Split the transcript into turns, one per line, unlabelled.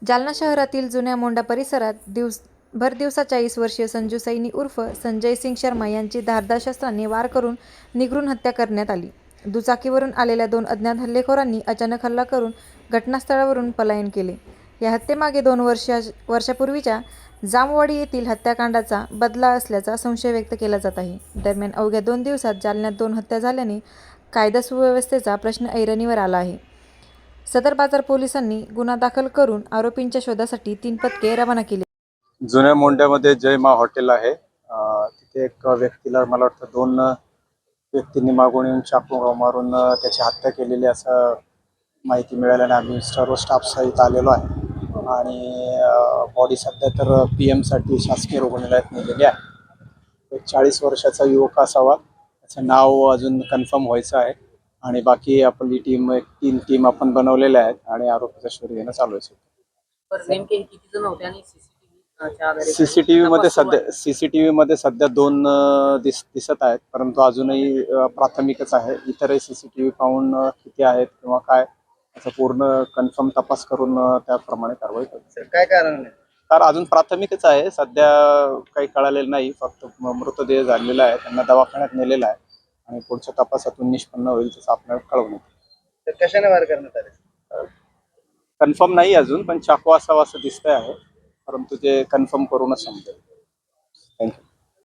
जालना शहरातील जुन्या मोंढा परिसरात भर दिवसाच्या 20 वर्षीय संजू सैनी उर्फ संजय सिंग शर्मा यांची धारदार शस्त्राने वार करून निगृण हत्या करण्यात आली. दुचाकीवरून आलेल्या 2 अज्ञात हल्लेखोरांनी अचानक हल्ला करून घटनास्थळावरून पलायन केले. या हत्येमागे 2 वर्षापूर्वीच्या जामवाडी येथील हत्याकांडाचा बदला असल्याचा संशय व्यक्त केला जात आहे. दरम्यान अवघ्या 2 दिवसात जालन्यात 2 हत्या झाल्याने कायदा सुव्यवस्थेचा प्रश्न ऐरणीवर आला आहे. सदर बाजार पोलिसांनी गुन्हा दाखल करून आरोपींच्या शोधासाठी 3 पथके रवाना केली.
जुन्या मोंढ्यामध्ये जय मा हॉटेल आहे. तिथे एक व्यक्तीला मला वाटतं 2 व्यक्तींनी मागून येऊन चाकू मारून त्याची हत्या केलेली असं माहिती मिळाल्याने आम्ही सर्व स्टाफ सहित आलेलो आहे आणि बॉडी सध्या तर PM साठी शासकीय रुग्णालयात नेलेली आहे. एक 40 वर्षाचा युवक असावा. त्याचं नाव अजून कन्फर्म व्हायचं आहे आणि बाकी आपली टीम 3 टीम आपण बनवलेल्या आहेत आणि आरोपीचा शोध घेणं चालू आहे.
नेमके किती जण होते आणि
सीसीटीव्ही मध्ये सध्या 2 दिसत आहेत, परंतु अजूनही प्राथमिकच आहे. इतरही सीसीटीव्ही पाहून किती आहेत किंवा काय याचा पूर्ण कन्फर्म तपास करून त्याप्रमाणे कारवाई करू.
काय कारण आहे?
तर अजून प्राथमिकच आहे, सध्या काही कळालेलं नाही. फक्त मृतदेह झालेला आहे, त्यांना दवाखान्यात नेलेला आहे आणि पुढच्या तपासातून निष्पन्न होईल तसं आपल्याला कळवण्यात.
तर कशाने वार करण्यात आले?
कन्फर्म नाही अजून, पण चाकू असावा असं दिसतंय आहे, परंतु ते कन्फर्म करूनच समजेल. थँक्यू.